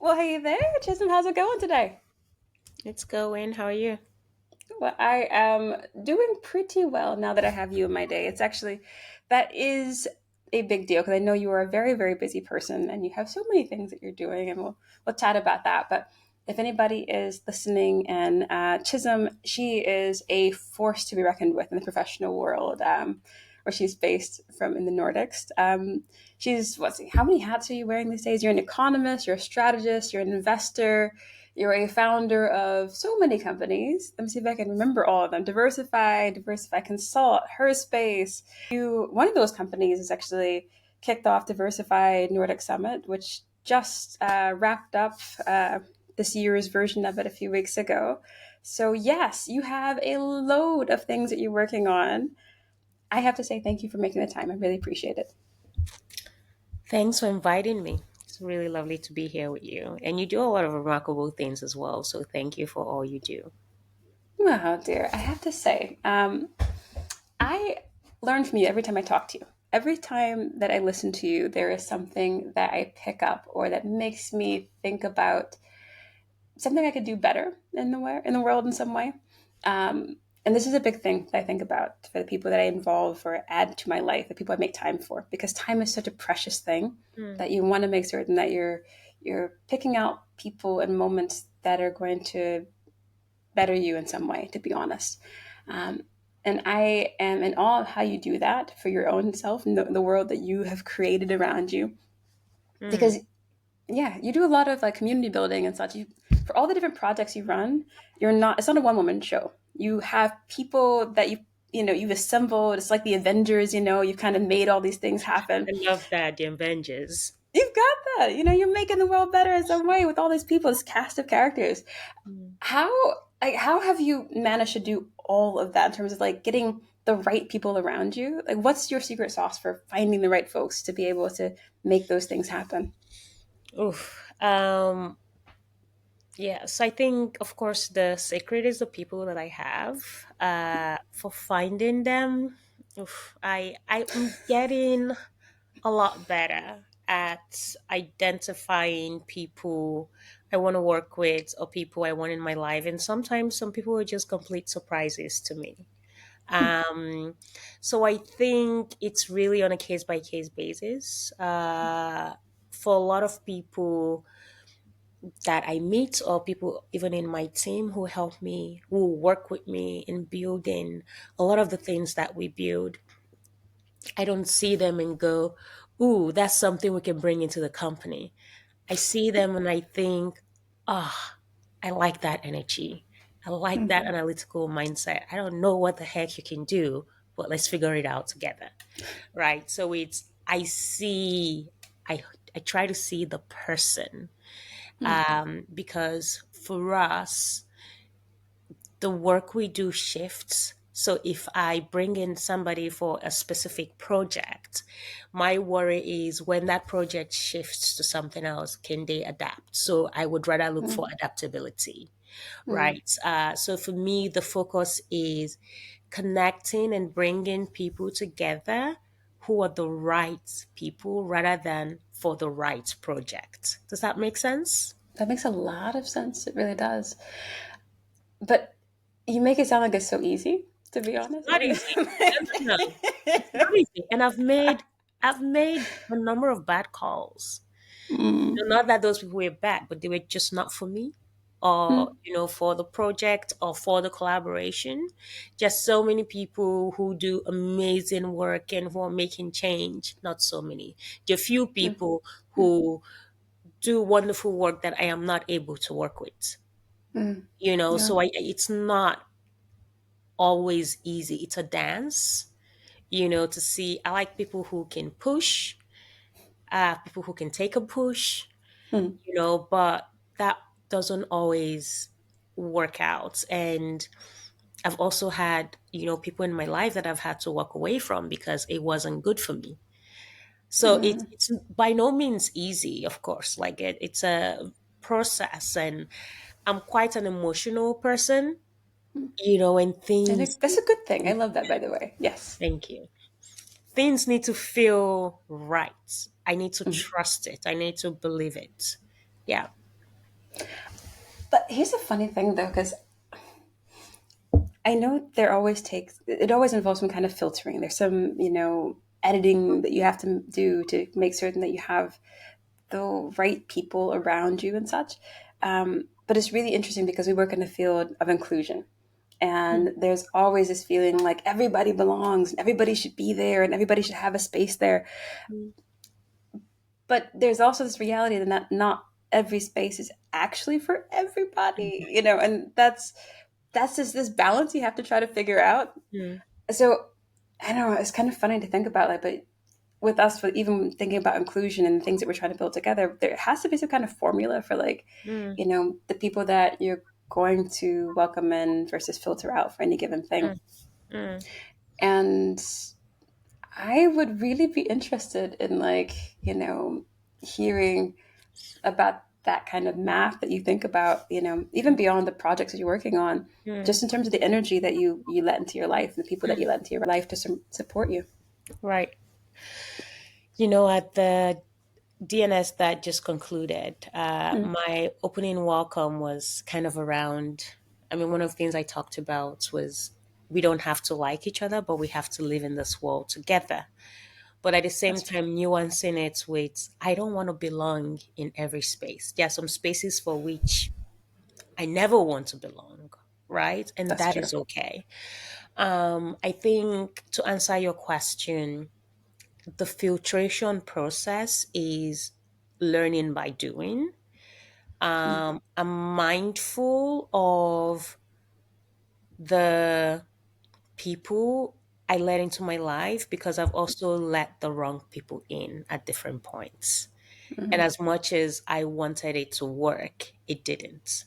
Well, hey there, Chisom. How's it going today? It's going. How are you? Well, I am doing pretty well now that I have you in my day. That is a big deal because I know you are a very, very busy person and you have so many things that you're doing, and we'll chat about that. But if anybody is listening, and Chisholm, she is a force to be reckoned with in the professional world, where she's based from in the Nordics. How many hats are you wearing these days? You're an economist, you're a strategist, you're an investor, you're a founder of so many companies. Let me see if I can remember all of them. Diversify Consult, Herspace. One of those companies is actually kicked off Diversified Nordic Summit, which just wrapped up this year's version of it a few weeks ago. So yes, you have a load of things that you're working on. I have to say thank you for making the time. I really appreciate it. Thanks for inviting me. It's really lovely to be here with you. And you do a lot of remarkable things as well. So thank you for all you do. Well, dear, I have to say, I learn from you every time I talk to you. Every time that I listen to you, there is something that I pick up or that makes me think about something I could do better in the world in some way. And this is a big thing that I think about for the people that I involve or add to my life, the people I make time for, because time is such a precious thing Mm. that you want to make certain that you're picking out people and moments that are going to better you in some way. To be honest, um, and I am in awe of how you do that for your own self and the world that you have created around you. Mm. Because yeah, you do a lot of like community building and such. For all the different projects you run, it's not a one woman show. You have people that you've assembled. It's like the Avengers. You've kind of made all these things happen. I love that, the Avengers. You've got that. You're making the world better in some way with all these people, this cast of characters. Mm. How how have you managed to do all of that in terms of like getting the right people around you? Like, what's your secret sauce for finding the right folks to be able to make those things happen? Oof. Yes, I think, of course, the secret is the people that I have. For finding them, I'm getting a lot better at identifying people I want to work with or people I want in my life. And sometimes some people are just complete surprises to me. Um, so I think it's really on a case by case basis. For a lot of people that I meet or people even in my team who help me, who work with me in building a lot of the things that we build, I don't see them and go, ooh, that's something we can bring into the company. I see them and I think, ah, I like that energy. I like that Mhm. analytical mindset. I don't know what the heck you can do, but let's figure it out together. Right. So I, I try to see the person, because for us, the work we do shifts. So if I bring in somebody for a specific project, my worry is when that project shifts to something else, can they adapt? So I would rather look for Mm, adaptability, mm, right? So for me, the focus is connecting and bringing people together who are the right people rather than for the right project. Does that make sense? that makes a lot of sense. It really does. But you make it sound like it's so easy, to be honest. Not easy. No, no, it's not easy. And I've made a number of bad calls. Mm, Not that those people were bad, but they were just not for me, or mm, for the project or for the collaboration. Just so many people who do amazing work and who are making change. Not so many. There are few mm, people mm, who do wonderful work that I am not able to work with. mm. So Yeah. it's not always easy. It's a dance. To see. I like people who can push, people who can take a push, Mm, but that doesn't always work out. And I've also had, people in my life that I've had to walk away from because it wasn't good for me. So mm, it's by no means easy, of course. Like it's a process, and I'm quite an emotional person, mm. and things. That's a good thing. I love that, by the way. Yes. Thank you. Things need to feel right. I need to Mm. trust it. I need to believe it. Yeah. But here's a funny thing though, because I know there always takes, it always involves some kind of filtering. There's some, editing that you have to do to make certain that you have the right people around you and such. But it's really interesting because we work in the field of inclusion. Mm, And there's always this feeling like everybody belongs and everybody should be there and everybody should have a space there. mm, But there's also this reality that not every space is actually for everybody, and that's just this balance you have to try to figure out. mm, So I don't know, it's kind of funny to think about, like, but with us, for even thinking about inclusion and the things that we're trying to build together, there has to be some kind of formula for, like, mm, the people that you're going to welcome in versus filter out for any given thing. mm, mm, And I would really be interested in, like, hearing about that kind of math that you think about, even beyond the projects that you're working on, mm. just in terms of the energy that you let into your life, and the people that you Mm. let into your life to support you. Right. At the DNS that just concluded, Mm, my opening welcome was kind of around. I mean, one of the things I talked about was we don't have to like each other, but we have to live in this world together. But at the same that's true. time, nuancing it with, I don't want to belong in every space. There are some spaces for which I never want to belong, right? And That's that true. is okay. I think to answer your question, the filtration process is learning by doing. Mm, I'm mindful of the people I let into my life because I've also let the wrong people in at different points. And mm, as much as I wanted it to work, it didn't.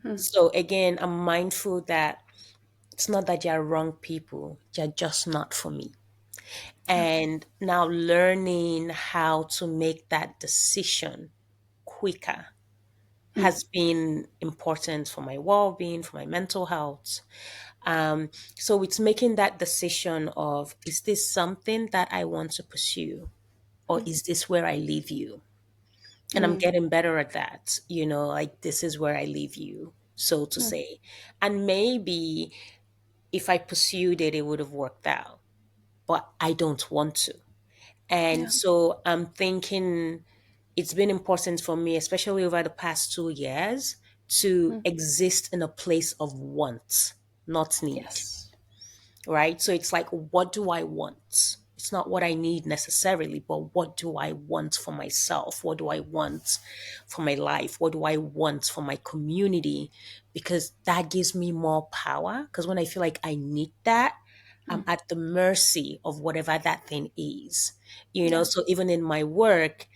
mm, So again, I'm mindful that it's not that you're wrong people, you're just not for me. okay. And now learning how to make that decision quicker Mm, has been important for my well-being, for my mental health. So it's making that decision of, is this something that I want to pursue, or is this where I leave you? And I'm mm, getting better at that, like, this is where I leave you, so to mm, say. And maybe if I pursued it, it would have worked out, but I don't want to. And yeah. so I'm thinking it's been important for me, especially over the past 2 years, to Mm, exist in a place of want, not need, yes. right? So it's like, what do I want? It's not what I need necessarily, but what do I want for myself? What do I want for my life? What do I want for my community? Because that gives me more power. Because when I feel like I need that, I'm Mm, at the mercy of whatever that thing is. yeah. So even in my work,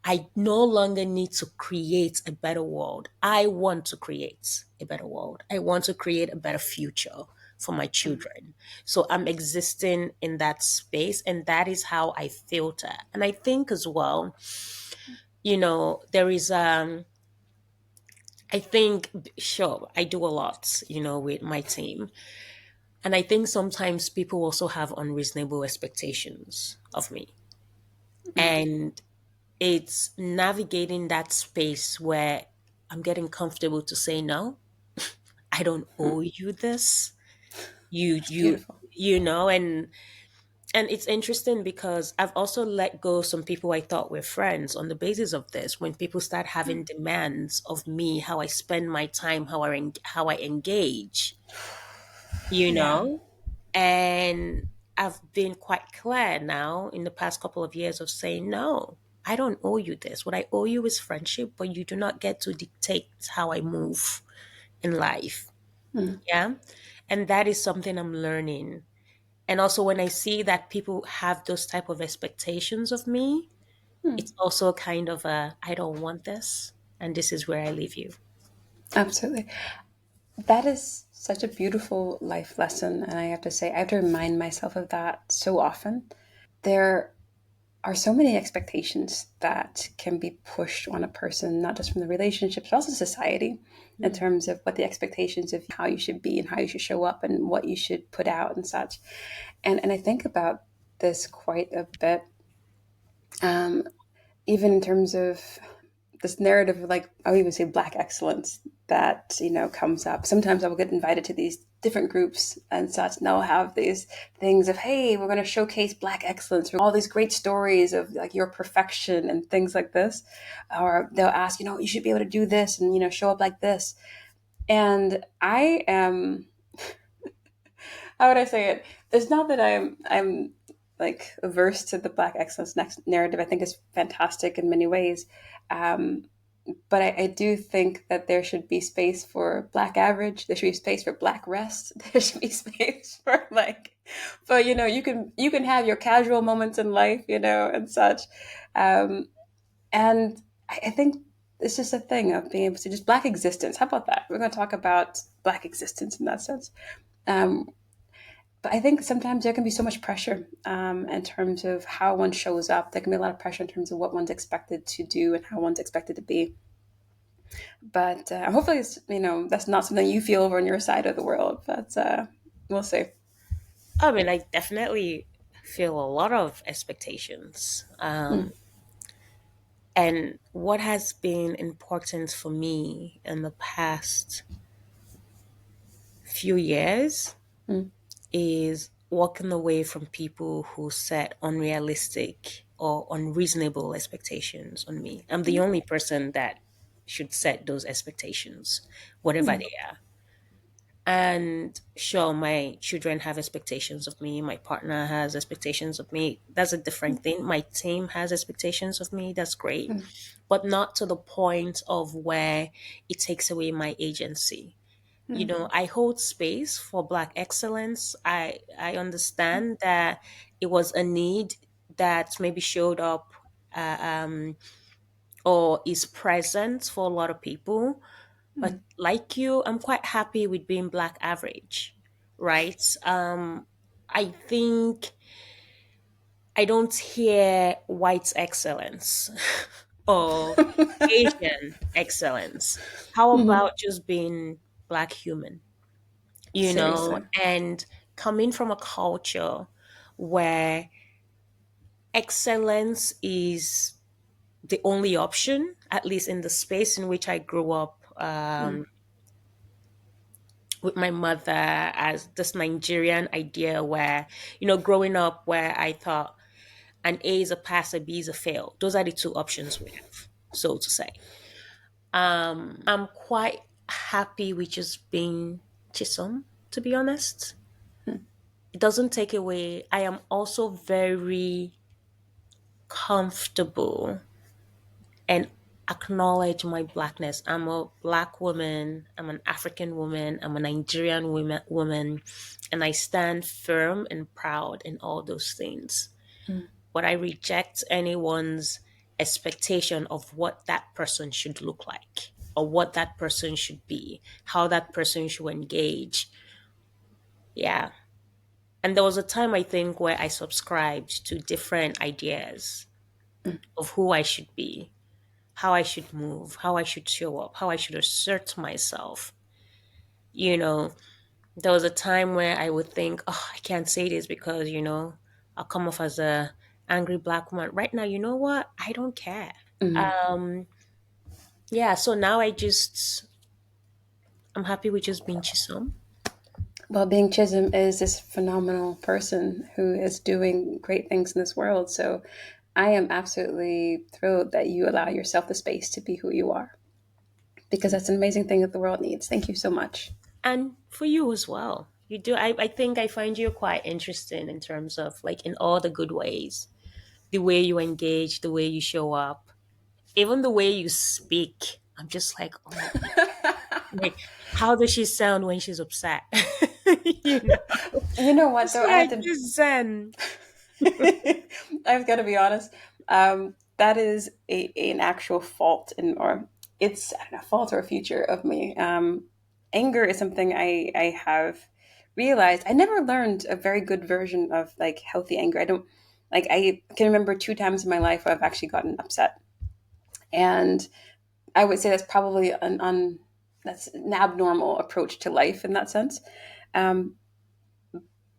I no longer need to create a better world. I want to create a better world. I want to create a better future for my Mm, children. So I'm existing in that space, and that is how I filter. And I think as well, there is I think, sure, I do a lot, with my team. And I think sometimes people also have unreasonable expectations of me. mm, And it's navigating that space where I'm getting comfortable to say no. I don't mm. owe you this. You That's you beautiful. and it's interesting because I've also let go some people I thought were friends on the basis of this. When people start having demands of me, how I spend my time, how I engage, you Yeah. know? And I've been quite clear now in the past couple of years of saying, no, I don't owe you this. What I owe you is friendship, but you do not get to dictate how I move in life. Mm, Yeah. And that is something I'm learning. And also when I see that people have those type of expectations of me, mm. it's also kind of I don't want this, and this is where I leave you. Absolutely. That is such a beautiful life lesson. And I have to say, I have to remind myself of that so often. There are so many expectations that can be pushed on a person, not just from the relationships, but also society, in Mm, terms of what the expectations of how you should be and how you should show up and what you should put out and such. And I think about this quite a bit, um, even in terms of this narrative of like, I would even say black excellence that, comes up. Sometimes I will get invited to these different groups and such, and they'll have these things of, hey, we're going to showcase black excellence, all these great stories of like your perfection and things like this. Or they'll ask, you should be able to do this and, show up like this. And I am, how would I say it? It's not that I'm like averse to the black excellence next narrative. I think is fantastic in many ways. Um, but I do think that there should be space for black average. There should be space for black rest. There should be space for like, but you can have your casual moments in life, and such. Um, and I think it's just a thing of being able to just black existence. How about that? We're going to talk about black existence in that sense. Um, but I think sometimes there can be so much pressure in terms of how one shows up. There can be a lot of pressure in terms of what one's expected to do and how one's expected to be. But hopefully, that's not something you feel over on your side of the world. But we'll see. I mean, I definitely feel a lot of expectations. Mm, And what has been important for me in the past few years mm, is walking away from people who set unrealistic or unreasonable expectations on me. I'm the only person that should set those expectations, whatever mm, they are. And sure, my children have expectations of me, my partner has expectations of me. That's a different thing. My team has expectations of me. That's great. mm, But not to the point of where it takes away my agency. mm, I hold space for black excellence. I understand that it was a need that maybe showed up, uh, um, or is present for a lot of people. But mm, like you, I'm quite happy with being black average, right? I think I don't hear white excellence or Asian excellence. How mhm. about just being black human? Seriously. And coming from a culture where excellence is the only option, at least in the space in which I grew up, Mm, with my mother, as this Nigerian idea where, growing up where I thought an A is a pass, a B is a fail. Those are the two options we have, so to say. I'm quite happy with just being Chisom, to be honest. mm, It doesn't take away. I am also very comfortable and acknowledge my blackness. I'm a black woman, I'm an African woman, I'm a Nigerian woman, and I stand firm and proud in all those things. mm, But I reject anyone's expectation of what that person should look like or what that person should be, how that person should engage. Yeah. And there was a time I think where I subscribed to different ideas mm, of who I should be, how I should move, how I should show up, how I should assert myself. You know, there was a time where I would think, oh, I can't say this because, I'll come off as a angry black woman. Right now, you know what? I don't care. mm. Um, yeah, so now I'm happy with just being Chisom. Well, being Chisholm is this phenomenal person who is doing great things in this world. So I am absolutely thrilled that you allow yourself the space to be who you are because that's an amazing thing that the world needs. Thank you so much. And for you as well. You do. I think I find you quite interesting in terms of like in all the good ways, the way you engage, the way you show up, even the way you speak. I'm just like, oh my God. Like, how does she sound when she's upset? you know, You know what, it's though? I have like to just zen. I've got to be honest. That is an actual fault, or it's, I don't know, fault or a feature of me. Anger is something I have realized. I never learned a very good version of like healthy anger. I don't like. I can remember two times in my life where I've actually gotten upset, and I would say that's probably that's an abnormal approach to life in that sense. Um,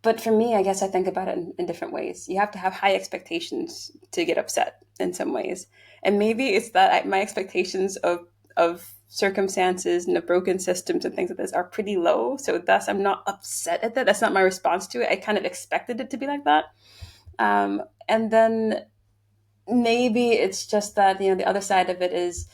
But for me, I guess I think about it in different ways. You have to have high expectations to get upset in some ways, and maybe it's that my expectations of circumstances and the broken systems and things like this are pretty low. So thus, I'm not upset at that. That's not my response to it. I kind of expected it to be like that. And then maybe it's just that, the other side of it is,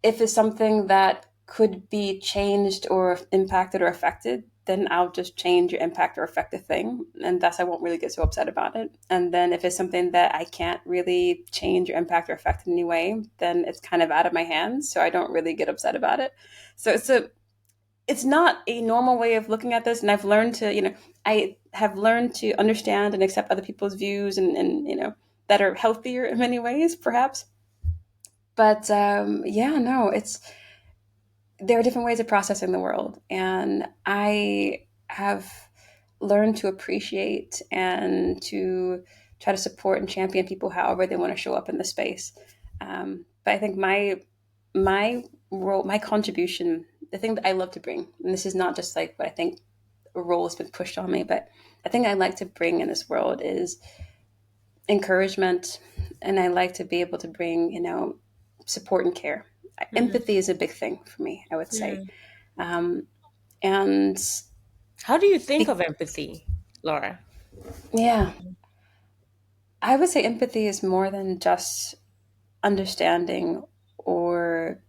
if it's something that could be changed or impacted or affected, then I'll just change or impact or affect the thing. And thus I won't really get so upset about it. And then if it's something that I can't really change or impact or affect in any way, then it's kind of out of my hands. So I don't really get upset about it. So it's not a normal way of looking at this. And I've learned to, I have learned to understand and accept other people's views and that are healthier in many ways, perhaps. But yeah, no, there are different ways of processing the world, and I have learned to appreciate and to try to support and champion people however they want to show up in the space. But I think my role, my contribution, the thing that I love to bring, and this is not just like what I think a role has been pushed on me, but I think I like to bring in this world is encouragement, and I like to be able to bring, support and care. Mm, Empathy is a big thing for me, I would say. mm. Um, and How do you think it, of empathy, Laura? yeah, I would say empathy is more than just understanding or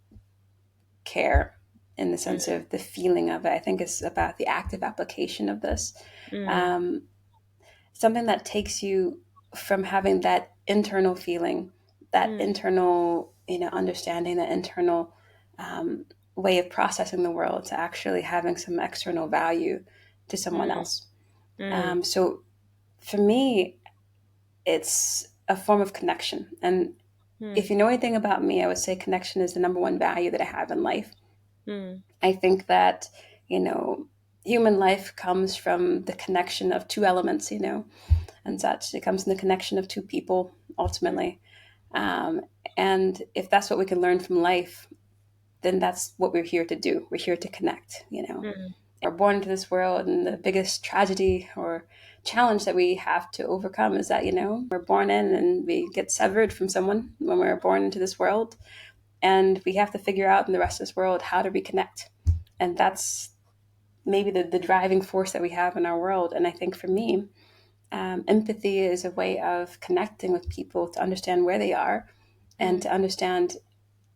care in the sense Mm, of the feeling of it. I think it's about the active application of this. mm, Um, Something that takes you from having that internal feeling, that mm, internal, understanding, that internal way of processing the world to actually having some external value to someone mm, else. mm, So for me, it's a form of connection. And mm, if you know anything about me, I would say connection is the number one value that I have in life. mm, I think that, you know, human life comes from the connection of two elements, and such. It comes from the connection of two people, mm, ultimately. Um, and if that's what we can learn from life, then that's what we're here to do. We're here to connect. mm, We're born into this world, and the biggest tragedy or challenge that we have to overcome is that, we're born in and we get severed from someone when we're born into this world. And we have to figure out in the rest of this world how to reconnect. And that's maybe the driving force that we have in our world. And I think for me, empathy is a way of connecting with people to understand where they are and mm, to understand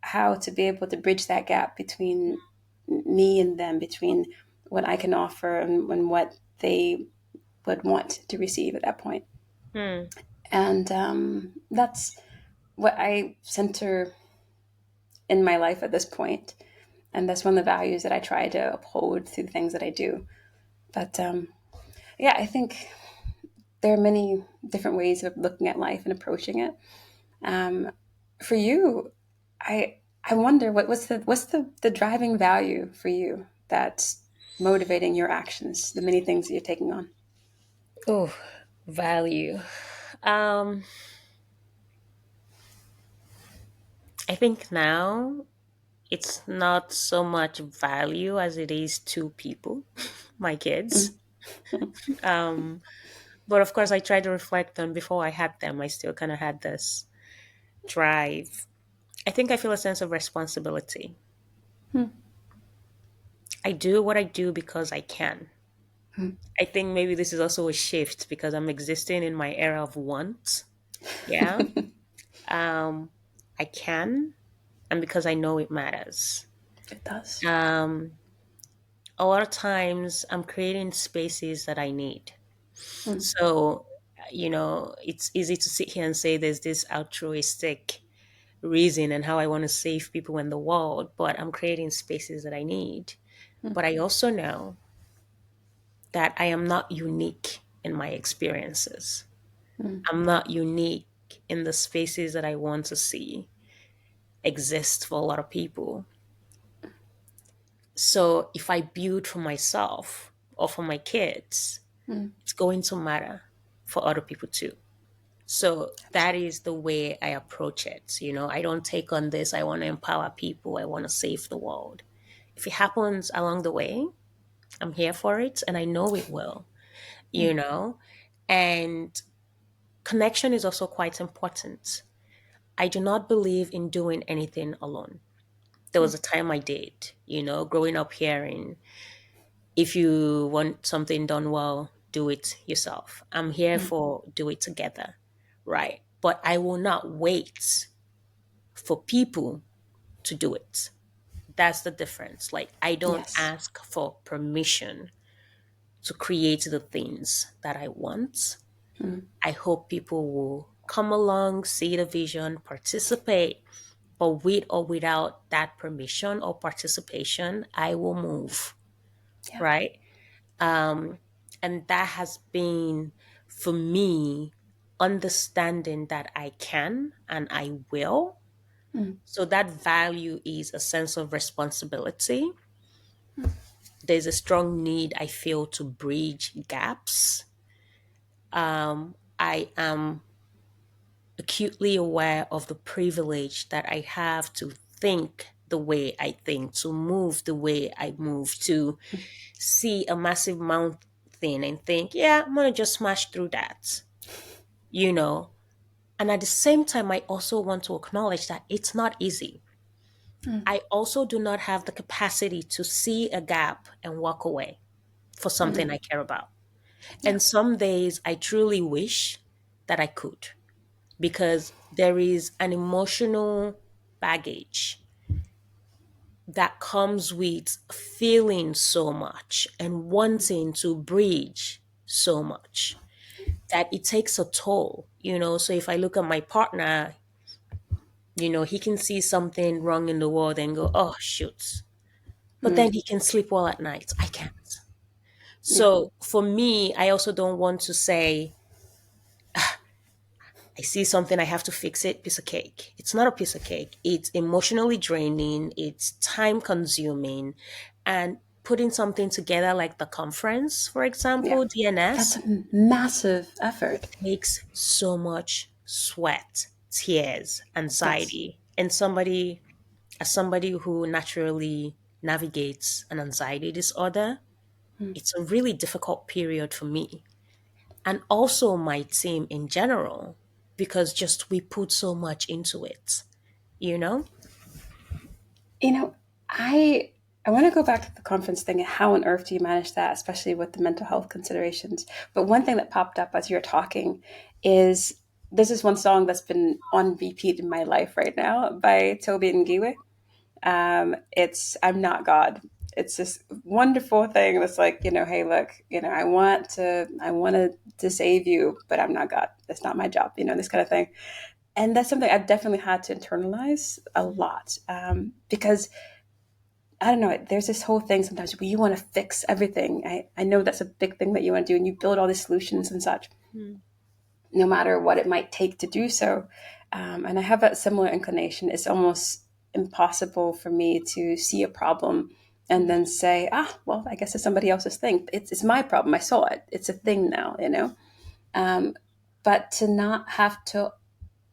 how to be able to bridge that gap between me and them, between what I can offer and what they would want to receive at that point. mm, And that's what I center in my life at this point. And that's one of the values that I try to uphold through the things that I do. But yeah, I think there are many different ways of looking at life and approaching it. Um, for you, I wonder what's the driving value for you that's motivating your actions, the many things that you're taking on. Oh, value. Um, I think now it's not so much value as it is to people, my kids. Mm, Um, but of course, I try to reflect on before I had them, I still kind of had this drive. I think I feel a sense of responsibility. mm, I do what I do because I can. mm, I think maybe this is also a shift because I'm existing in my era of want. Yeah. Um, I can, and because I know it matters. it does. Um, a lot of times I'm creating spaces that I need. Mm, So, it's easy to sit here and say there's this altruistic reason and how I want to save people in the world, but I'm creating spaces that I need. mm, But I also know that I am not unique in my experiences. mm, I'm not unique in the spaces that I want to see exist for a lot of people. So if I build for myself or for my kids, mm. it's going to matter for other people too. So that is the way I approach it. I don't take on this, I want to empower people, I want to save the world. If it happens along the way, I'm here for it and I know it will. you know? And connection is also quite important. I do not believe in doing anything alone. There was a time I did, growing up hearing, if you want something done well, do it yourself. I'm here for do it together, right? But I will not wait for people to do it. That's the difference. Like, I don't Yes. ask for permission to create the things that I want. Mm. I hope people will come along, see the vision, participate, but with or without that permission or participation, I will move, Yeah. right? Um, and that has been, for me, understanding that I can and I will. Mm. So that value is a sense of responsibility. There's a strong need I feel to bridge gaps. I am acutely aware of the privilege that I have to think the way I think, to move the way I move, to see a massive mountain and think, yeah, I'm going to just smash through that, you know? And at the same time, I also want to acknowledge that it's not easy. Mm. I also do not have the capacity to see a gap and walk away for something Mm. I care about. Yeah. And some days I truly wish that I could, because there is an emotional baggage that comes with feeling so much and wanting to bridge so much that it takes a toll, So if I look at my partner, he can see something wrong in the world and go, oh, shoot. But then Mm. he can sleep well at night. I can't. Yeah. So for me, I also don't want to say, I see something, I have to fix it, piece of cake. It's not a piece of cake. It's emotionally draining, it's time consuming. And putting something together like the conference, for Yeah. example, That's DNS, a massive it effort. takes so much sweat, tears, Yes. anxiety. And as somebody who naturally navigates an anxiety disorder, it's a really difficult period for me and also my team in general, because just we put so much into it, you know? You know, I I want to go back to the conference thing and how on earth do you manage that, especially with the mental health considerations. But one thing that popped up as you were talking is this is one song that's been on repeat in my life right now by Toby and Giwe. It's I'm Not God. It's this wonderful thing that's like, hey, look, I want to save you, but I'm not God. That's not my job, this kind of thing. And that's something I've definitely had to internalize a lot, because I don't know. There's this whole thing sometimes where you want to fix everything. I know that's a big thing that you want to do, and you build all these solutions and such, Mm, no matter what it might take to do so. And I have that similar inclination. It's almost impossible for me to see a problem and mm, then say, well, I guess it's somebody else's thing. It's my problem. I saw it. It's a thing now. Um, but to not have to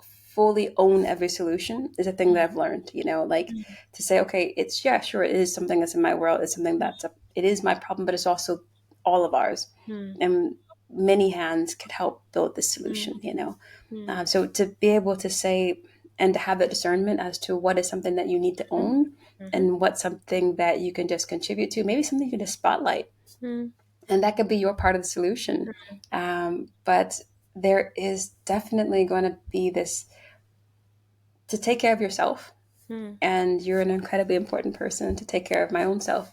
fully own every solution is a thing that I've learned, like mm, to say, okay, it's, yeah, sure, it is something that's in my world. It's something it is my problem, but it's also all of ours. mm, And many hands could help build this mm, solution. mm, So to be able to say and to have that discernment as to what is something that you need to mm, own mhm, and what's something that you can just contribute to, maybe something you can just spotlight, mm, and that could be your part of the solution. But there is definitely going to be this to take care of yourself, mm. and you're an incredibly important person to take care of my own self.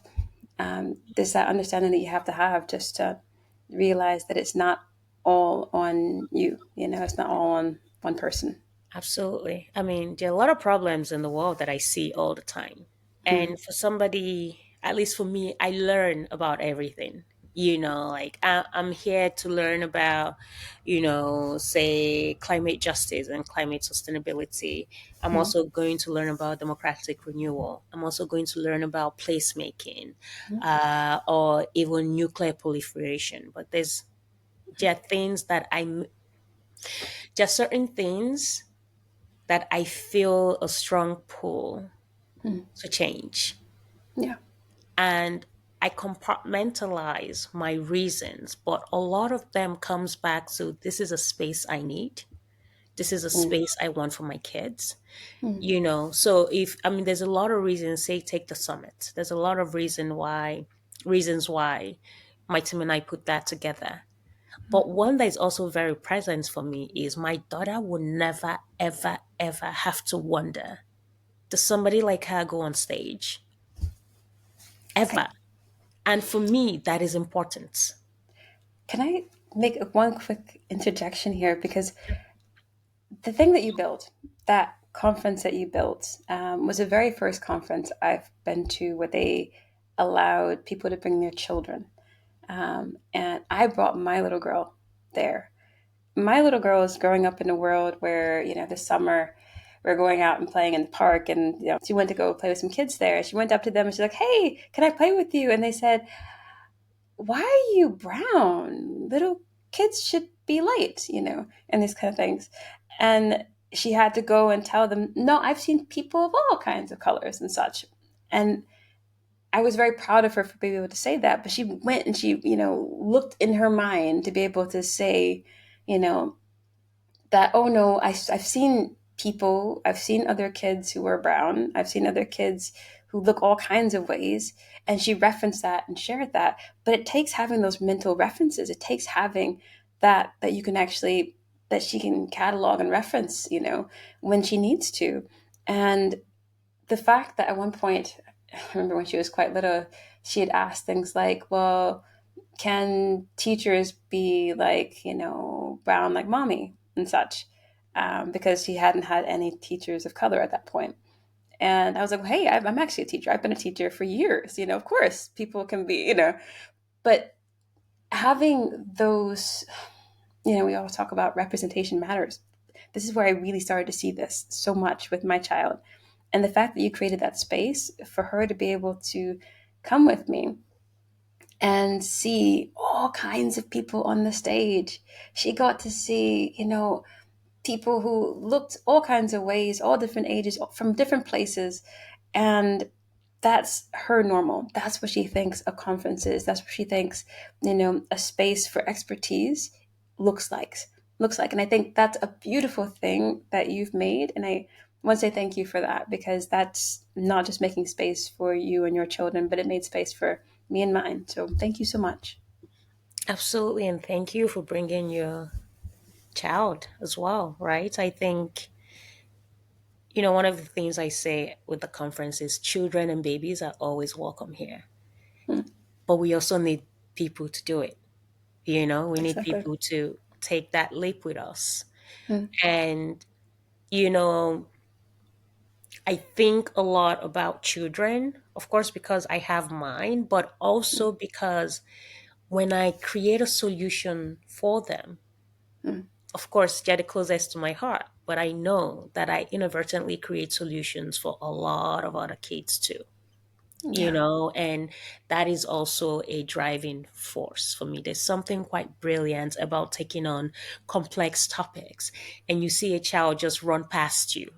There's that understanding that you have to have just to realize that it's not all on you. It's not all on one person. Absolutely. I mean, there are a lot of problems in the world that I see all the time. Hmm. And for somebody, at least for me, I learn about everything. Like I'm here to learn about, say, climate justice and climate sustainability. I'm Hmm. also going to learn about democratic renewal. I'm also going to learn about placemaking, or even nuclear proliferation. But there are things that there are certain things that I feel a strong pull Hmm. to change. Yeah. And I compartmentalize my reasons, but a lot of them comes back to this is a space I need. This is a Mm, space I want for my kids. mm, So if I mean there's a lot of reasons, say take the summit. There's a lot of reasons why my team and I put that together. But one that is also very present for me is my daughter will never, ever, ever have to wonder, does somebody like her go on stage? I, Ever. And for me, that is important. can I make one quick interjection here? Because the thing that you built, that conference that you built, was the very first conference I've been to where they allowed people to bring their children. And I brought my little girl there. My little girl is growing up in a world where, this summer we're going out and playing in the park. And, she went to go play with some kids there. She went up to them and she's like, "Hey, can I play with you?" And they said, "Why are you brown? Little kids should be light," and these kind of things. And she had to go and tell them, "No, I've seen people of all kinds of colors and such." And I was very proud of her for being able to say that. But she went and she, looked in her mind to be able to say, you know, that, "Oh no, I've seen people, I've seen other kids who are brown, I've seen other kids who look all kinds of ways." And she referenced that and shared that. But it takes having those mental references, it takes having that you can actually, that she can catalog and reference, when she needs to. And the fact that at one point, I remember when she was quite little, she had asked things like, "Well, can teachers be like, brown like mommy and such?" Because she hadn't had any teachers of color at that point. And I was like, "Hey, I'm actually a teacher. I've been a teacher for years. Of course, people can be, but having those, we always talk about representation matters. This is where I really started to see this so much with my child. And the fact that you created that space for her to be able to come with me and see all kinds of people on the stage. She got to see, people who looked all kinds of ways, all different ages, from different places. And that's her normal. That's what she thinks a conference is. That's what she thinks, a space for expertise looks like. And I think that's a beautiful thing that you've made. And I want to say thank you for that, because that's not just making space for you and your children, but it made space for me and mine. So thank you so much. Absolutely. And thank you for bringing your child as well, right? I think, one of the things I say with the conference is children and babies are always welcome here. Mm, But we also need people to do it. We need exactly. people to take that leap with us. Mm, And, you know, I think a lot about children, of course, because I have mine, but mm, also because when I create a solution for them, mm. of course, they're the closest to my heart, but I know that I inadvertently create solutions for a lot of other kids too. Yeah. And that is also a driving force for me. There's something quite brilliant about taking on complex topics and you see a child just run past you,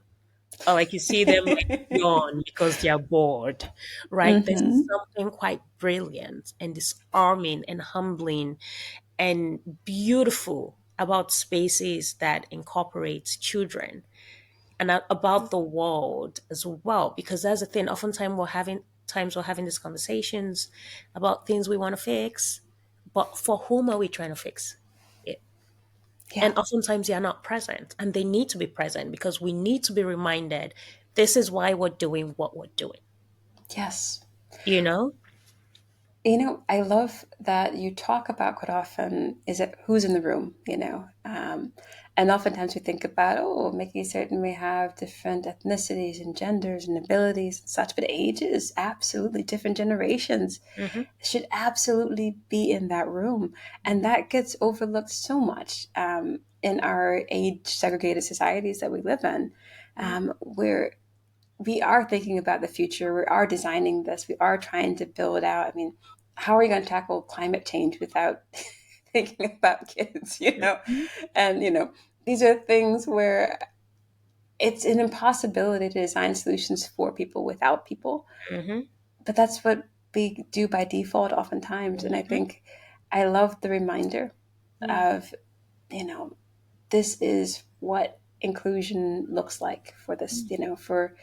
or like you see them like yawn because they're bored, right? There's Hmm. something quite brilliant and disarming and humbling and beautiful about spaces that incorporate children and about the world as well. Because that's the thing. Oftentimes we're having these conversations about things we want to fix, but for whom are we trying to fix it? Yeah. And oftentimes they are not present, and they need to be present because we need to be reminded this is why we're doing what we're doing. Yes. You know? I love that you talk about quite often, is it who's in the room, and oftentimes we think about, oh, making certain we have different ethnicities and genders and abilities and such, but ages, absolutely, different generations Mm-hmm. should absolutely be in that room. And that gets overlooked so much, in our age segregated societies that we live in, where we are thinking about the future. We are designing this. We are trying to build out. I mean, how are you going to tackle climate change without thinking about kids? Mm-hmm. And these are things where it's an impossibility to design solutions for people without people. Mm-hmm. But that's what we do by default oftentimes. And I Mhm. think I love the reminder Mm. of, you know, this is what inclusion looks like for this, for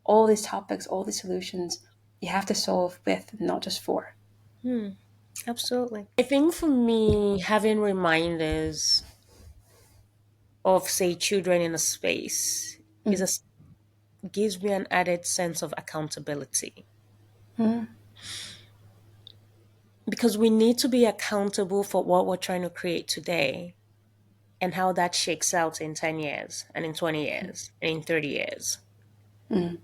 all these topics, all these solutions you have to solve with, not just for. Mm. Absolutely. I think for me, having reminders of, say, children in a space is Mm, gives me an added sense of accountability, mm, because we need to be accountable for what we're trying to create today and how that shakes out in 10 years and in 20 years and in 30 years. mm,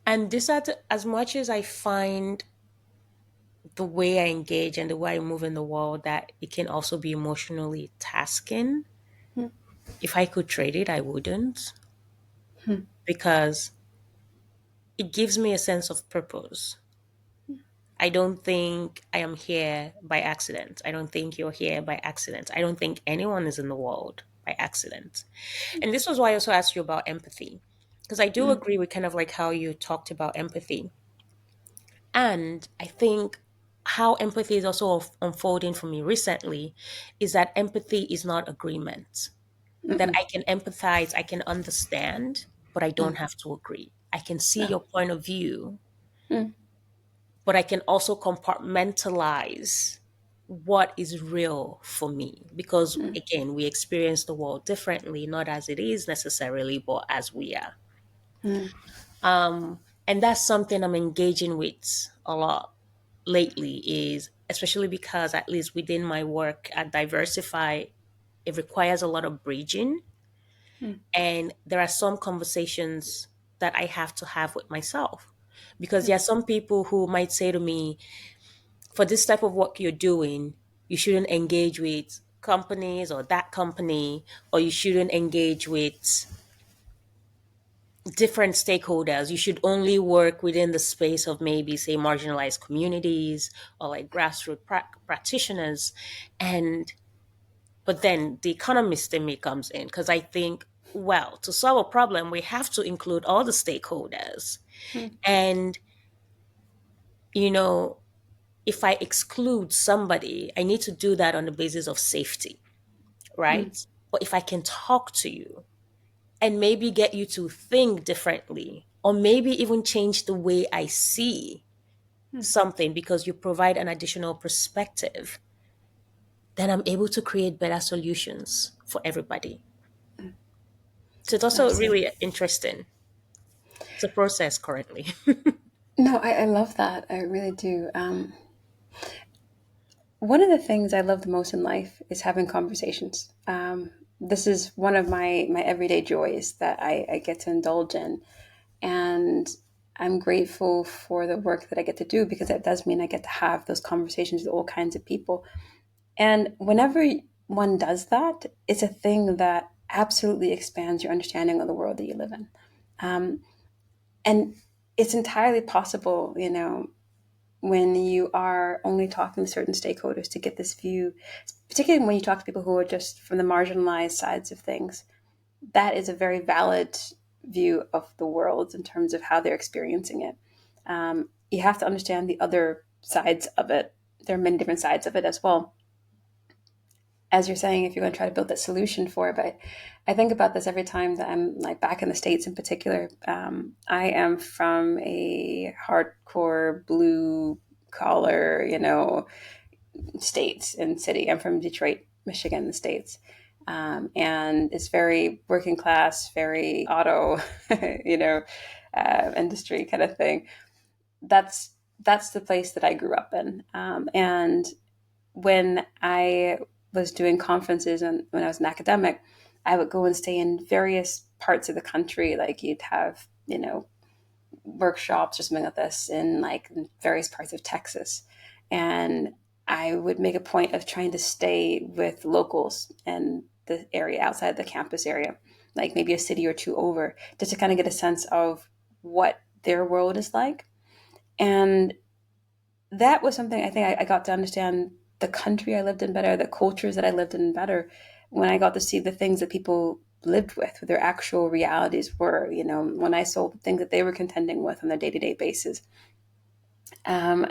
And this, as much as I find the way I engage and the way I move in the world, that it can also be emotionally tasking. mm, If I could trade it, I wouldn't, mm, because it gives me a sense of purpose. I don't think I am here by accident. I don't think you're here by accident. I don't think anyone is in the world by accident. And this was why I also asked you about empathy, because I do mm, agree with kind of like how you talked about empathy. And I think how empathy is also unfolding for me recently is that empathy is not agreement. That mm, I can empathize, I can understand, but I don't mm, have to agree. I can see no, your point of view, mm, but I can also compartmentalize what is real for me. Because mm, again, we experience the world differently, not as it is necessarily, but as we are. mm, And that's something I'm engaging with a lot lately, is especially because at least within my work at Diversify, it requires a lot of bridging. mm, And there are some conversations that I have to have with myself. Because mm, there are some people who might say to me, for this type of work you're doing, you shouldn't engage with companies or that company, or you shouldn't engage with different stakeholders. You should only work within the space of maybe, say, marginalized communities or like grassroots practitioners. And but then the economist in me comes in, because I think, well, to solve a problem, we have to include all the stakeholders. mm, And, you know, if I exclude somebody, I need to do that on the basis of safety, mm, right? But if I can talk to you and maybe get you to think differently, or maybe even change the way I see mm. something because you provide an additional perspective, then I'm able to create better solutions for everybody. So it's also Absolutely. really interesting. It's a process currently. No, I love that. I really do. One of the things I love the most in life is having conversations. This is one of my everyday joys that I get to indulge in, and I'm grateful for the work that I get to do because it does mean I get to have those conversations with all kinds of people. And whenever one does that, it's a thing that absolutely expands your understanding of the world that you live in. Um, and it's entirely possible, when you are only talking to certain stakeholders to get this view, particularly when you talk to people who are just from the marginalized sides of things. That is a very valid view of the world in terms of how they're experiencing it. You have to understand the other sides of it. There are many different sides of it as well. As you're saying, if you're going to try to build that solution for it, but I think about this every time that I'm like back in the States in particular. I am from a hardcore blue collar, state and city. I'm from Detroit, Michigan, the States. And it's very working class, very auto, you know, industry kind of thing. That's the place that I grew up in. And when I was doing conferences and when I was an academic, I would go and stay in various parts of the country. Like you'd have, workshops or something like this in like various parts of Texas. And I would make a point of trying to stay with locals in the area outside the campus area, like maybe a city or two over, just to kind of get a sense of what their world is like. And that was something I think I got to understand the country I lived in better, the cultures that I lived in better, when I got to see the things that people lived with, what their actual realities were, when I saw the things that they were contending with on a day to day basis. Um,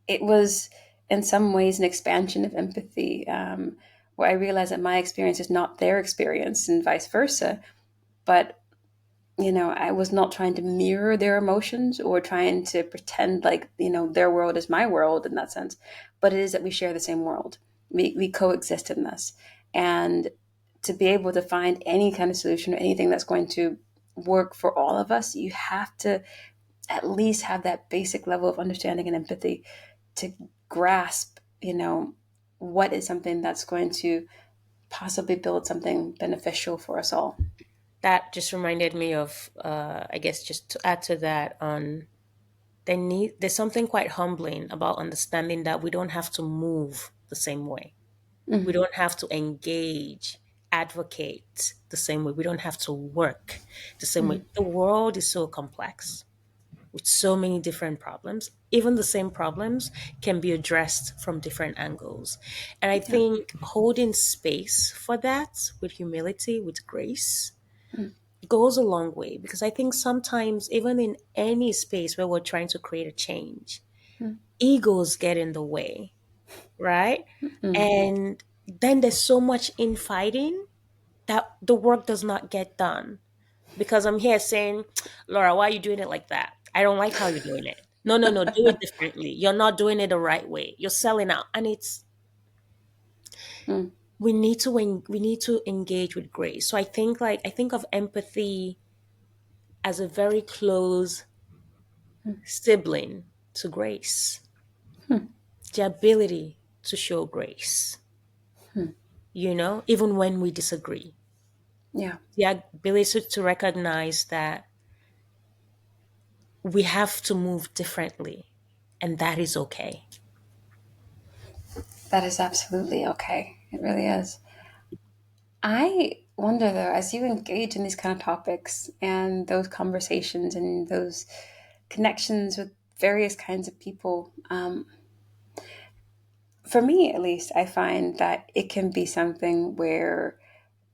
it was in some ways an expansion of empathy, where I realized that my experience is not their experience and vice versa. But I was not trying to mirror their emotions or trying to pretend like, their world is my world in that sense. But it is that we share the same world. We coexist in this. And to be able to find any kind of solution or anything that's going to work for all of us, you have to at least have that basic level of understanding and empathy to grasp, what is something that's going to possibly build something beneficial for us all. That just reminded me of, I guess, just to add to that, on there's something quite humbling about understanding that we don't have to move the same way. We Mm, don't have to engage, advocate the same way. We don't have to work the same way. mm, The world is so complex with so many different problems. Even the same problems can be addressed from different angles. And I yeah. think holding space for that with humility, with grace, Mm, goes a long way, because I think sometimes, even in any space where we're trying to create a change, mm, egos get in the way, right? mm, And then there's so much infighting that the work does not get done, because I'm here saying, Laura, why are you doing it like that? I don't like how you're doing it. No, no, no, do it differently. You're not doing it the right way. You're selling out. And it's, mm, we need to engage with grace. So I think of empathy as a very close sibling to grace, mm, the ability to show grace, mm. even when we disagree, Yeah, the ability to recognize that we have to move differently, and that is okay. that is absolutely okay. It really is. I wonder though, as you engage in these kind of topics and those conversations and those connections with various kinds of people, for me at least, I find that it can be something where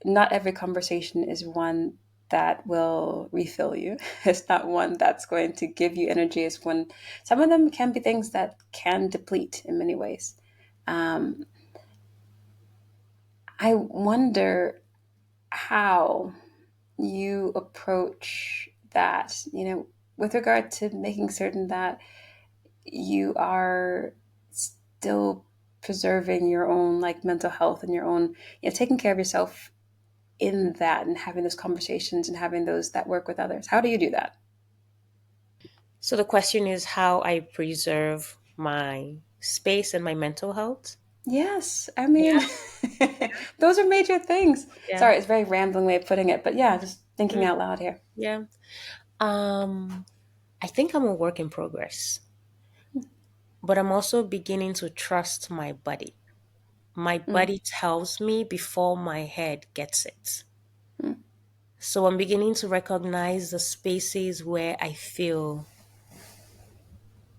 not every conversation is one that will refill you. It's not one that's going to give you energy. It's one, some of them can be things that can deplete in many ways. Um, I wonder how you approach that, with regard to making certain that you are still preserving your own like mental health and your own, taking care of yourself in that and having those conversations and having those that work with others. How do you do that? So the question is how I preserve my space and my mental health. Yes, I Yeah, mean, those are major things. yeah, Sorry, it's a very rambling way of putting it, but yeah, just thinking mm, out loud here. yeah. Um, I think I'm a work in progress, but I'm also beginning to trust my body. My Mm, body tells me before my head gets it. mm, So I'm beginning to recognize the spaces where I feel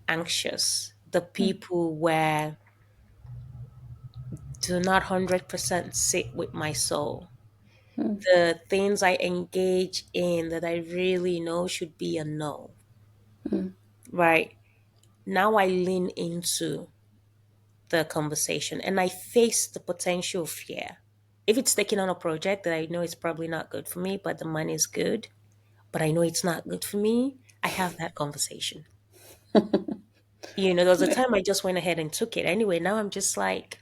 anxious, the mm, people where do not 100% sit with my soul, mm, the things I engage in that I really know should be a no, mm, right? Now I lean into the conversation and I face the potential fear. If it's taking on a project that I know it's probably not good for me, but the money is good, but I know it's not good for me, I have that conversation. There was a yeah. time I just went ahead and took it. Anyway, now I'm just like,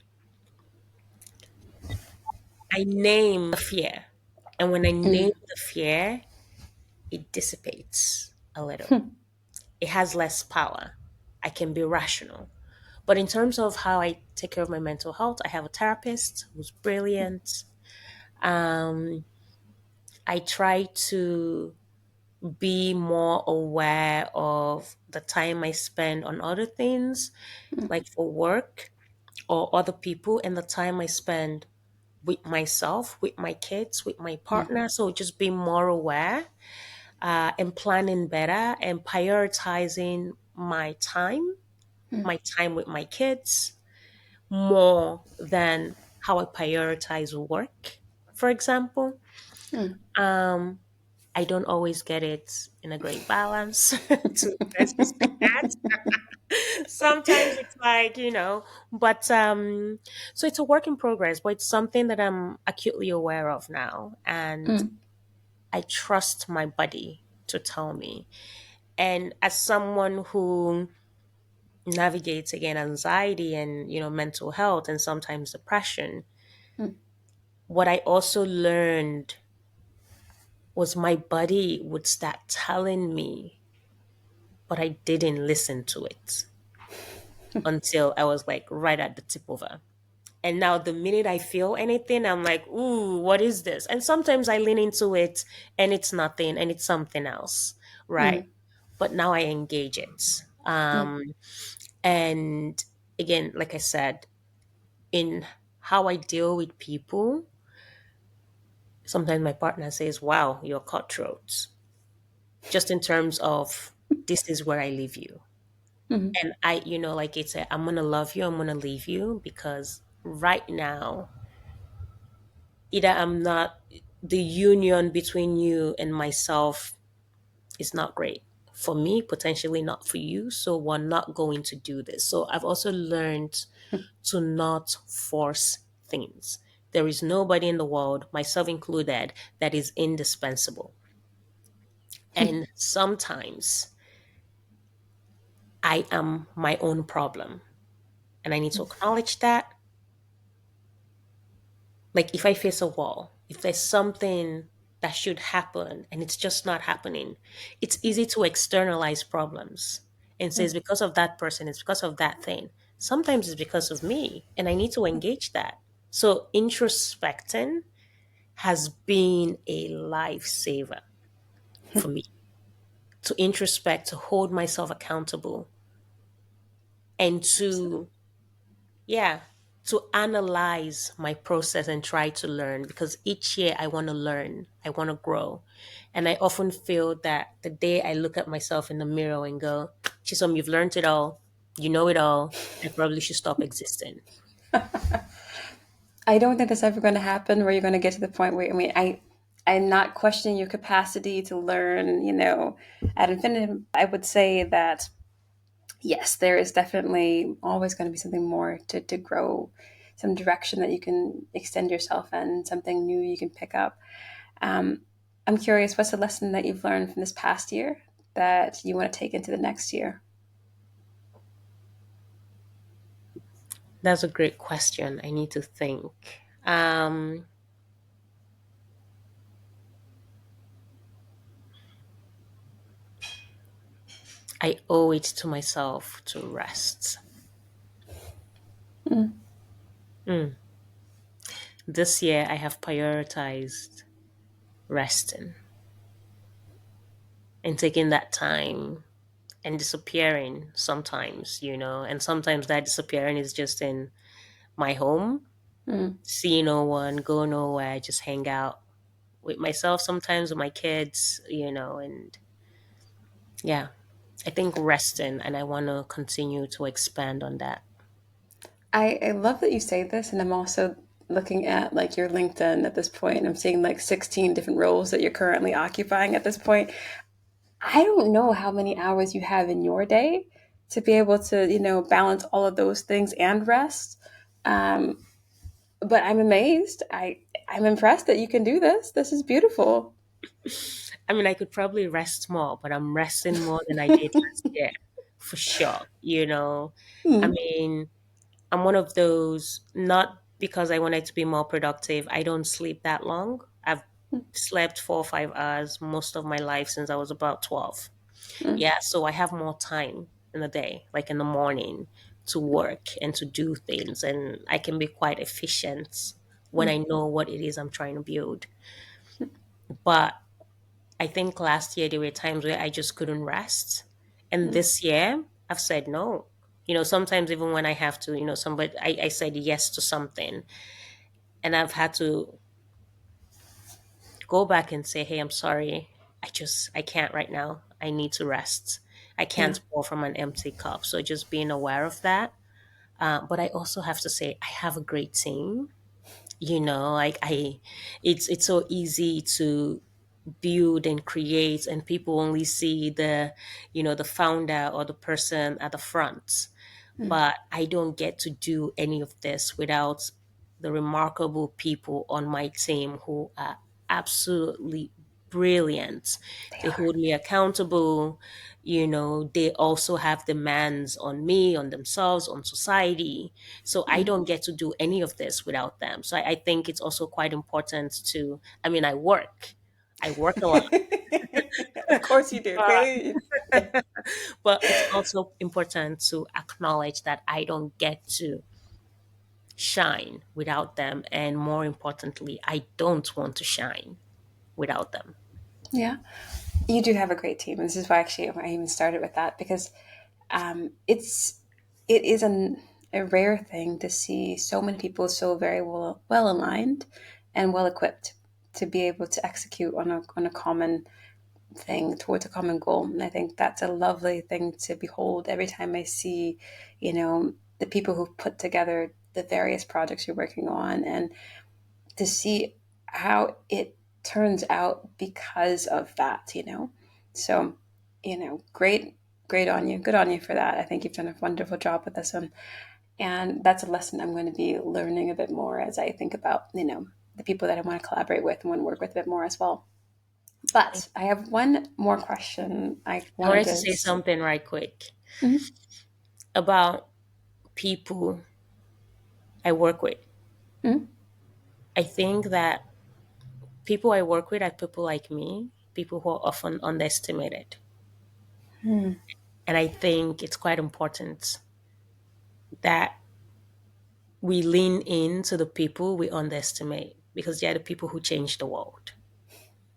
I name the fear. And when I name Mm, the fear, it dissipates a little. mm, It has less power. I can be rational. But in terms of how I take care of my mental health, I have a therapist who's brilliant. Um, I try to be more aware of the time I spend on other things, like for work or other people, and the time I spend with myself, with my kids, with my mm, partner. So just be more aware, and planning better and prioritizing my time with my kids more than how I prioritize work, for example. mm. Um, I don't always get it in a great balance. Let's just say that. Sometimes it's like, but so it's a work in progress, but it's something that I'm acutely aware of now. And Mm, I trust my body to tell me. And as someone who navigates again anxiety and, mental health and sometimes depression, mm, what I also learned was my body would start telling me, but I didn't listen to it until I was like right at the tip over. And now the minute I feel anything, I'm like, ooh, what is this? And sometimes I lean into it and it's nothing and it's something else, right? mm, But now I engage it. mm, And again, like I said, in how I deal with people, sometimes my partner says, wow, you're cutthroat. Just in terms of this is where I leave you. mm, And I, like I said, I'm gonna love you, I'm gonna leave you because right now, either I'm not, the union between you and myself is not great. For me, potentially not for you. So we're not going to do this. So I've also learned to not force things. There is nobody in the world, myself included, that is indispensable. And sometimes I am my own problem. And I need to acknowledge that. Like if I face a wall, if there's something that should happen and it's just not happening, it's easy to externalize problems and say it's because of that person, it's because of that thing. Sometimes it's because of me, and I need to engage that. So introspecting has been a lifesaver for me, to introspect, to hold myself accountable, and to, yeah, to analyze my process and try to learn, because each year I want to learn, I want to grow. And I often feel that the day I look at myself in the mirror and go, Chisom, you've learned it all, you know it all, I probably should stop existing. I don't think that's ever going to happen where you're going to get to the point where, I mean, I'm not questioning your capacity to learn, ad infinitum. I would say that, yes, there is definitely always going to be something more to grow, some direction that you can extend yourself in, something new you can pick up. Um, I'm curious, what's a lesson that you've learned from this past year that you want to take into the next year? That's a great question. I need to think. Um, I owe it to myself to rest. Mm, Mm. This year, I have prioritized resting and taking that time and disappearing sometimes, and sometimes that disappearing is just in my home, mm. see no one, go nowhere, just hang out with myself, sometimes with my kids, and yeah, I think resting, and I want to continue to expand on that. I love that you say this, and I'm also looking at like your LinkedIn at this point, and I'm seeing like 16 different roles that you're currently occupying at this point. I don't know how many hours you have in your day to be able to, balance all of those things and rest. Um, but I'm amazed. I'm impressed that you can do this. This is beautiful. I mean, I could probably rest more, but I'm resting more than I did last year, for sure. I Hmm. mean, I'm one of those, not because I wanted to be more productive. I don't sleep that long. I've slept 4 or 5 hours most of my life since I was about 12. Hmm. Yeah, so I have more time in the day, like in the morning, to work and to do things. And I can be quite efficient when I know what it is I'm trying to build. But I think last year there were times where I just couldn't rest. And this year I've said no. Sometimes even when I have to, somebody, I said yes to something, and I've had to go back and say, hey, I'm sorry. I can't right now. I need to rest. I Yeah. can't pour from an empty cup. So just being aware of that. But I also have to say, I have a great team. Like it's so easy to build and create, and people only see the founder or the person at the front. Mm. But I don't get to do any of this without the remarkable people on my team who are absolutely brilliant. They They are. hold me accountable. They also have demands on me, on themselves, on society. So I Mm. don't get to do any of this without them. So I think it's also quite important to, I mean, I work a lot. Of course you do. Clearly. But it's also important to acknowledge that I don't get to shine without them. And more importantly, I don't want to shine without them. Yeah. You do have a great team. And this is why actually I even started with that because it is a rare thing to see so many people so very well aligned and well equipped to be able to execute on a common thing towards a common goal. And I think that's a lovely thing to behold every time I see, the people who've put together the various projects you're working on and to see how it turns out because of that. So, great on you. Good on you for that. I think you've done a wonderful job with this one. And that's a lesson I'm going to be learning a bit more as I think about, the people that I want to collaborate with and want to work with a bit more as well. But I have one more question I I wanted wanted to. to say something right quick Mhm. about people I work with. Mhm. I think that people I work with are people like me, people who are often underestimated. Mhm. And I think it's quite important that we lean into the people we underestimate because they're the people who change the world.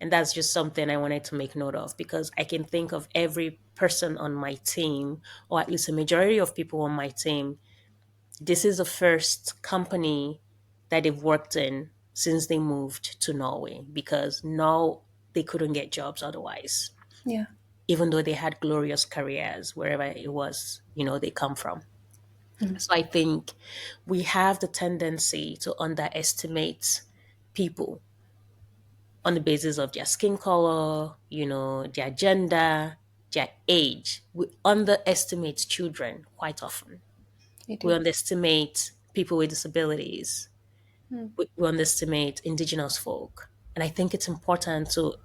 And that's just something I wanted to make note of because I can think of every person on my team, or at least a majority of people on my team. This is the first company that they've worked in since they moved to Norway because now they couldn't get jobs otherwise, Yeah. even though they had glorious careers wherever it was, they come from. Mhm. So I think we have the tendency to underestimate people on the basis of their skin color, their gender, their age. We underestimate children quite often. You We do. underestimate people with disabilities. Mhm. We underestimate indigenous folk. And I think it's important to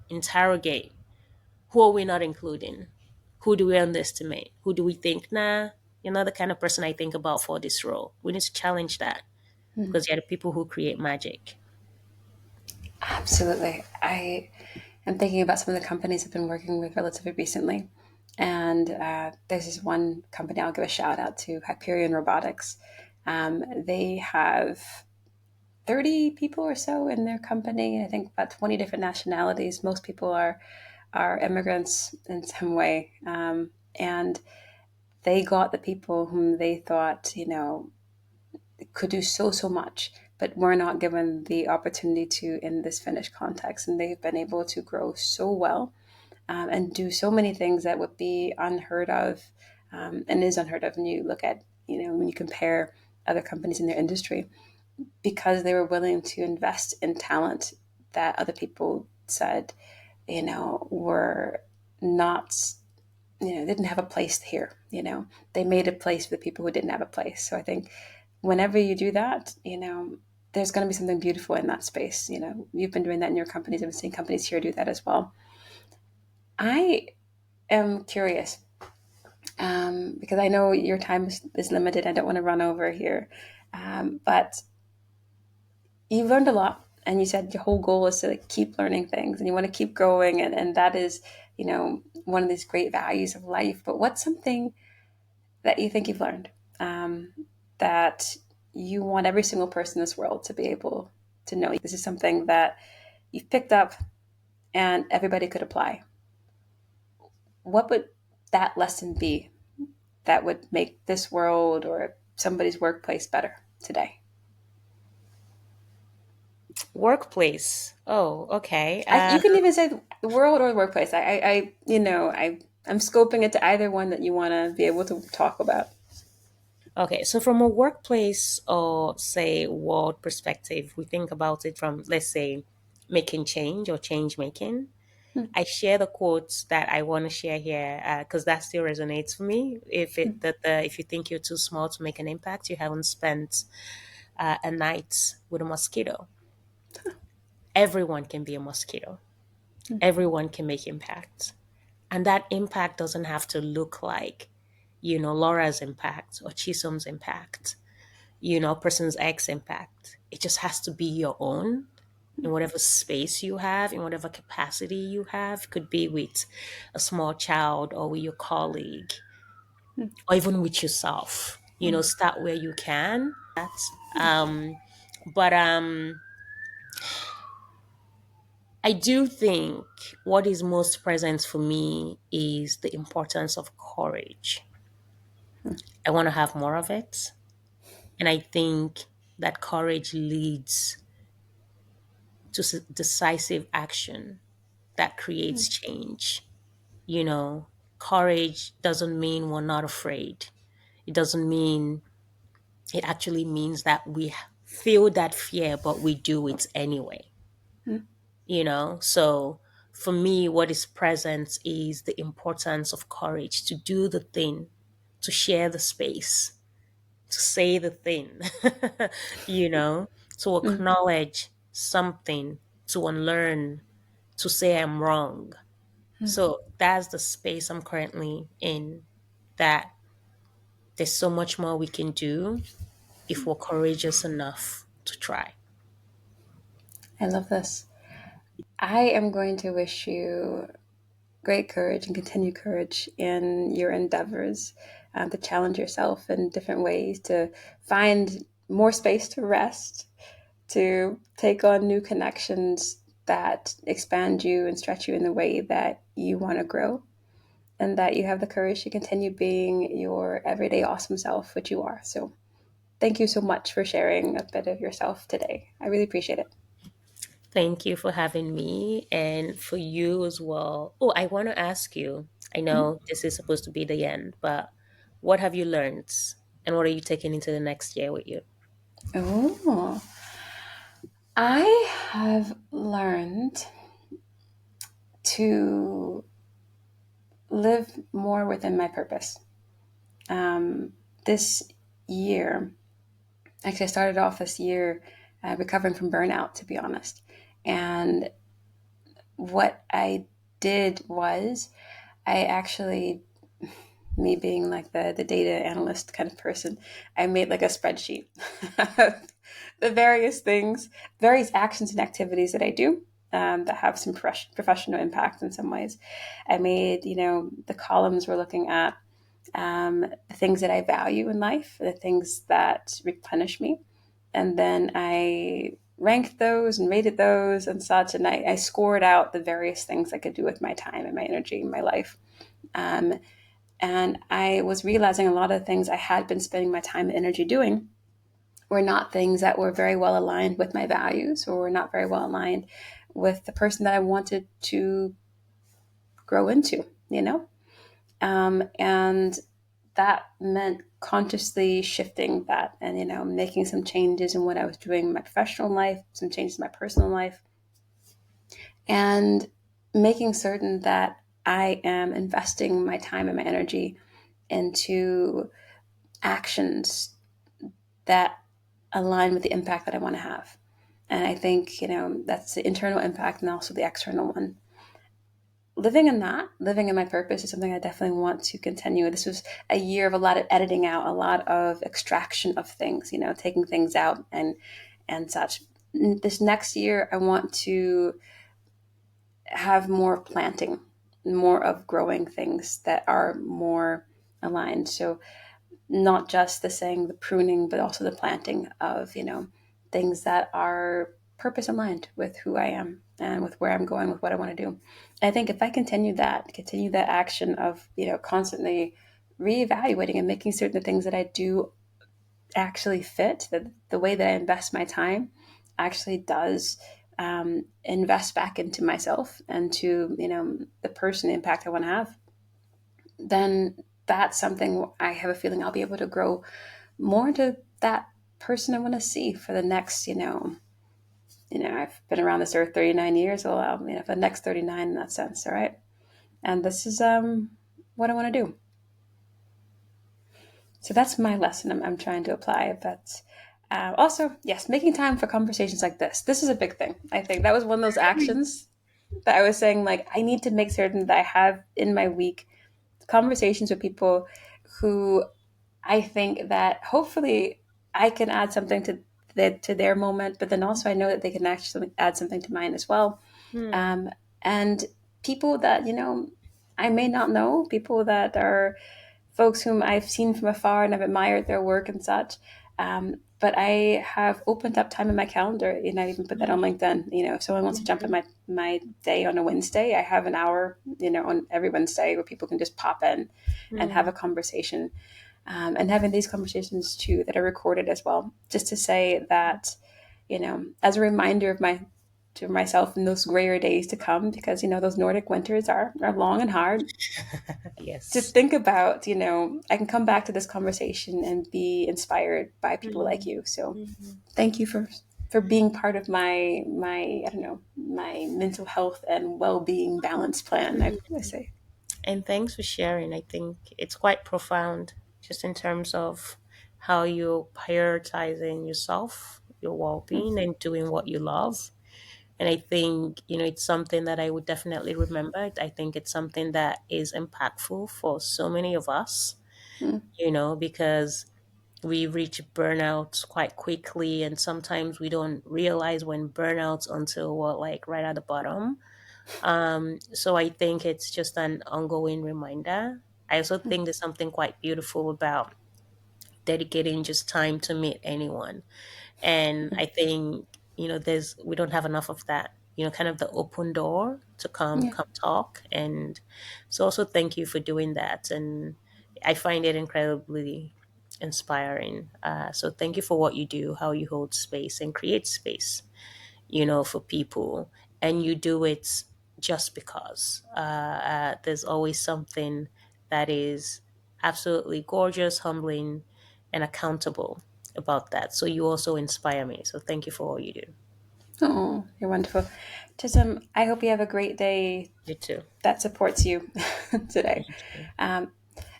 interrogate who are we not including? Who do we underestimate? Who do we think, nah, you're not the kind of person I think about for this role? We need to challenge that Mhm. because they're the people who create magic. Absolutely. I am thinking about some of the companies I've been working with relatively recently. And there's this one company I'll give a shout out to, Hyperion Robotics. They have 30 people or so in their company. I think about 20 different nationalities. Most people are immigrants in some way. And they got the people whom they thought, could do so much, but were not given the opportunity to in this Finnish context. And they've been able to grow so well and do so many things that would be unheard of and is unheard of. And you look at, when you compare other companies in their industry, because they were willing to invest in talent that other people said, were not, didn't have a place here. They made a place for the people who didn't have a place. So I think whenever you do that, there's going to be something beautiful in that space. You've been doing that in your companies. I've been seeing companies here do that as well. I am curious because I know your time is limited. I don't want to run over here. But you've learned a lot. And you said your whole goal is to like, keep learning things and you want to keep growing. And that is, one of these great values of life. But what's something that you think you've learned that you want every single person in this world to be able to know? This is something that you've picked up and everybody could apply. What would that lesson be that would make this world or somebody's workplace better today? Workplace. Oh, okay. You can even say the world or the workplace. I'm scoping it to either one that you want to be able to talk about. Okay, so from a workplace or say world perspective, we think about it from, let's say, making change or change making. mm, I share the quotes that I want to share here because that still resonates for me. If you think you're too small to make an impact, you haven't spent a night with a mosquito. Everyone can be a mosquito. mm, Everyone can make impact, and that impact doesn't have to look like, Laura's impact or Chisom's impact, person's X impact. It just has to be your own in whatever space you have, in whatever capacity you have. Could be with a small child or with your colleague mm, or even with yourself. Start where you can. But I do think what is most present for me is the importance of courage. I want to have more of it. And I think that courage leads to decisive action that creates mm, change. You know, Courage doesn't mean we're not afraid. It doesn't mean, it actually means that we feel that fear, but we do it anyway. mm. So for me, what is present is the importance of courage to do the thing, to share the space, to say the thing, you know, to Mm. acknowledge something, to unlearn, to say I'm wrong. So that's the space I'm currently in, that there's so much more we can do if we're courageous enough to try. I love this. I am going to wish you great courage and continued courage in your endeavors, to challenge yourself in different ways, to find more space to rest, to take on new connections that expand you and stretch you in the way that you want to grow, and that you have the courage to continue being your everyday awesome self, which you are. So, thank you so much for sharing a bit of yourself today. I really appreciate it. Thank you for having me and for you as well. Oh, I want to ask you, I Mhm. know this is supposed to be the end, but what have you learned and what are you taking into the next year with you? Oh, I have learned to live more within my purpose. This year, actually, I started off this year recovering from burnout, to be honest. And what I did was, I actually, me being like the data analyst kind of person, I made like a spreadsheet of the various things, various actions and activities that I do, that have some professional impact in some ways. I made, the columns we're looking at, the things that I value in life, the things that replenish me. And then I ranked those and rated those and such. And I scored out the various things I could do with my time and my energy and my life. Um, and I was realizing a lot of the things I had been spending my time and energy doing were not things that were very well aligned with my values, or were not very well aligned with the person that I wanted to grow into, and that meant consciously shifting that, and making some changes in what I was doing in my professional life, some changes in my personal life, and making certain that I am investing my time and my energy into actions that align with the impact that I want to have. And I think, that's the internal impact and also the external one. Living in that, living in my purpose is something I definitely want to continue. This was a year of a lot of editing out, a lot of extraction of things, taking things out and such. This next year, I want to have more planting, more of growing things that are more aligned. So not just the saying, the pruning, but also the planting of, things that are purpose aligned with who I am and with where I'm going, with what I want to do. And I think if I continue that action of, constantly reevaluating and making certain the things that I do actually fit, that the way that I invest my time actually does, invest back into myself and to, the person, the impact I want to have, then that's something I have a feeling I'll be able to grow more into that person I want to see for the next, I've been around this earth 39 years. Well, for the next 39 in that sense, all right? And this is what I want to do. So that's my lesson I'm trying to apply. But also, yes, making time for conversations like this. This is a big thing. I think that was one of those actions that I was saying, like, I need to make certain that I have in my week conversations with people who I think that hopefully I can add something to their moment, but then also I know that they can actually add something to mine as well. Hmm. Um, and people that, I may not know, people that are folks whom I've seen from afar and I've admired their work and such. But I have opened up time in my calendar, and I even put that on LinkedIn. If someone wants to jump in my day on a Wednesday, I have an hour, on every Wednesday where people can just pop in and have Hmm. a conversation. And having these conversations too that are recorded as well, just to say that, as a reminder of to myself in those grayer days to come, because those Nordic winters are long and hard, to Yes. think about, I can come back to this conversation and be inspired by people like Hmm. you. So Hmm. thank you for being part of my I don't know, my mental health and well-being balance plan, I say. And thanks for sharing. I think it's quite profound, just in terms of how you're prioritizing yourself, your well being, and doing what you love. And I think, it's something that I would definitely remember. I think it's something that is impactful for so many of us, Mm, because we reach burnout quite quickly. And sometimes we don't realize when burnout's until we're like right at the bottom. So I think it's just an ongoing reminder. I also mm, think there's something quite beautiful about dedicating just time to meet anyone. And I think, there's we don't have enough of that. Kind of the open door to yeah. come talk. And so also thank you for doing that. And I find it incredibly inspiring. So thank you for what you do, how you hold space and create space, for people. And you do it just because. There's always something that is absolutely gorgeous, humbling, and accountable about that. So you also inspire me. So thank you for all you do. Oh, you're wonderful. Chisholm, I hope you have a great day You too. that supports you today. Thank you. Um,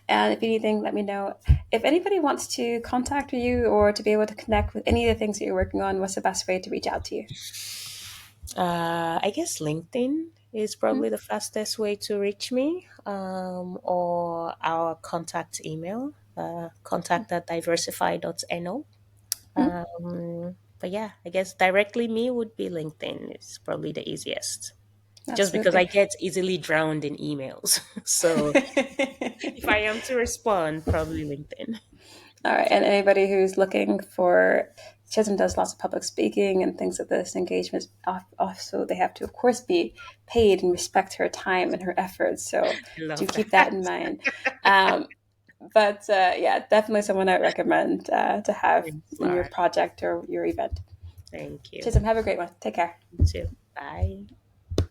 and if you need anything, let me know. If anybody wants to contact you or to be able to connect with any of the things that you're working on, what's the best way to reach out to you? I guess LinkedIn is probably the fastest way to reach me, or our contact email, contact@diversify.no. Mhm. But yeah, I guess directly me would be LinkedIn. It's probably the easiest. Just because I Absolutely. get easily drowned in emails. So if I am to respond, probably LinkedIn. All right. And anybody who's looking for, Chisholm does lots of public speaking and things like this, engagements. Also, they have to, of course, be paid and respect her time and her efforts. So I do love keep that in that. mind. Um, but yeah, definitely someone I recommend to have Thanks, in your Laura. project or your event. Thank you. Chisholm, have a great one. Take care. You too. Bye.